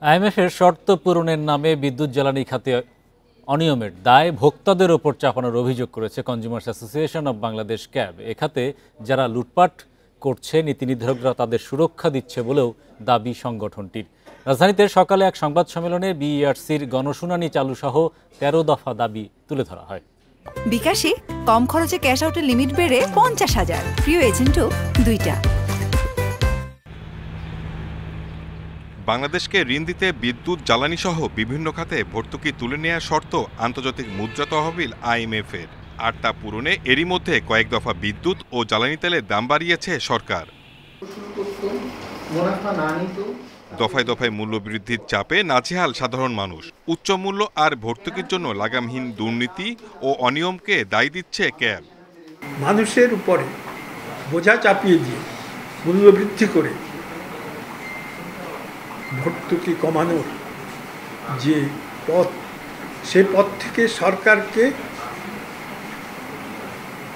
আইএমএফের শর্ত পূরণের নামে বিদ্যুৎ জ্বালানি খাতে অনিয়মের দায় ভোক্তাদের ওপর চাপানোর অভিযোগ করেছে consumers association of Bangladesh CAB. এ খাতে যারা লুটপাট করছে নীতি নির্ধারকরা তাদের সুরক্ষা দিচ্ছে বলেও দাবি সংগঠনটির। রাজধানীতে সকালে এক সংবাদ সম্মেলনে বিইআরসির গণশুনানি চালুসহ ১৩ দফা দাবি তুলে ধরা হয়। বিকাশে কম খরচে ক্যাশ আউটের লিমিট বেড়ে ৫০,০০০, প্রিয় এজেন্টও ২টা। বাংলাদেশকে ঋণ দিতে বিদ্যুৎ জ্বালানি সহ বিভিন্ন খাতে ভর্তুকি তুলে নেওয়ার শর্ত আন্তর্জাতিক মুদ্রা তহবিল আইএমএফের। আর তা পূরণে এরই মধ্যে কয়েক দফা বিদ্যুৎ ও জ্বালানি তেলের দাম বাড়িয়েছে সরকার। দফায় দফায় মূল্য বৃদ্ধির চাপে নাজেহাল সাধারণ মানুষ। উচ্চ মূল্য আর ভর্তুকির জন্য লাগামহীন দুর্নীতি ও অনিয়মকে দায়ী দিচ্ছে ক্যাব। মানুষের উপরে বোঝা চাপিয়ে দিয়ে মূল্য বৃদ্ধি করে ভর্তুকি কমানোর যে পথ, সে পথ থেকে সরকারকে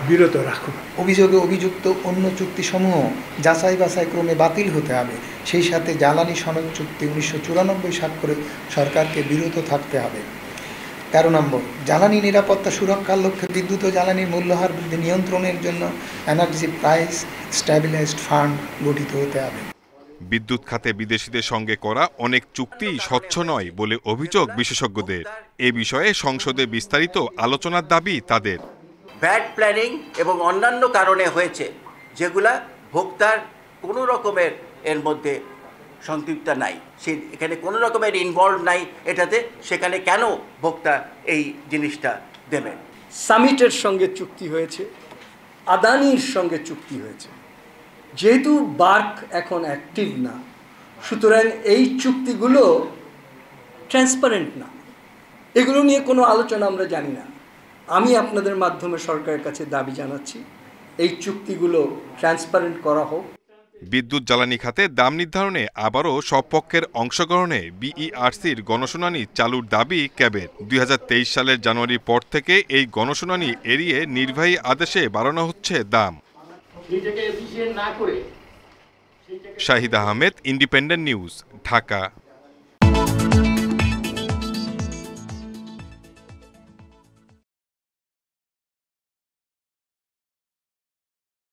বিরত রাখুন। অভিযোগে অভিযুক্ত অন্য চুক্তিসমূহ যাচাই বাছাই ক্রমে বাতিল হতে হবে। সেই সাথে জ্বালানি সনদ চুক্তি ১৯৯৪ স্বাক্ষরে সরকারকে বিরত থাকতে হবে। ১৩ নম্বর, জ্বালানি নিরাপত্তা সুরক্ষার লক্ষ্যে বিদ্যুৎ ও জ্বালানির মূল্যহার বৃদ্ধি নিয়ন্ত্রণের জন্য এনার্জি প্রাইস স্ট্যাবিলাইজড ফান্ড গঠিত হতে হবে। বিদ্যুৎ খাতে বিদেশিদের সঙ্গে করা অনেক চুক্তি স্বচ্ছ নয় বলে অভিযোগ বিশেষজ্ঞদের। এ বিষয়ে সংসদে বিস্তারিত আলোচনার দাবি তাদের। ব্যাড প্ল্যানিং এবং অন্যান্য কারণে হয়েছে, যেগুলা ভোক্তার কোনো রকমের এর মধ্যে সংযুক্ত নাই, সে এখানে কোনো রকমের ইনভলভ নাই এটাতে, সেখানে কেন ভোক্তা এই জিনিসটা দেবেন? সামিটের সঙ্গে চুক্তি হয়েছে, আদানির সঙ্গে চুক্তি হয়েছে। যেহেতু বার্ক এখন অ্যাক্টিভ না, সুতরাং এই চুক্তিগুলো ট্রান্সপারেন্ট না, এগুলো নিয়ে কোনো আলোচনা আমরা জানি না। আমি আপনাদের মাধ্যমে সরকারের কাছে দাবি জানাচ্ছি, এই চুক্তিগুলো ট্রান্সপারেন্ট করা হোক। বিদ্যুৎ জ্বালানি খাতে দাম নির্ধারণে আবারও সব পক্ষের অংশগ্রহণে বিইআরসির গণশুনানি চালুর দাবি ক্যাবের। ২০২৩ সালের জানুয়ারির পর থেকে এই গণশুনানি এড়িয়ে নির্বাহী আদেশে বাড়ানো হচ্ছে দাম। Shahid Ahmed, independent news, Dhaka.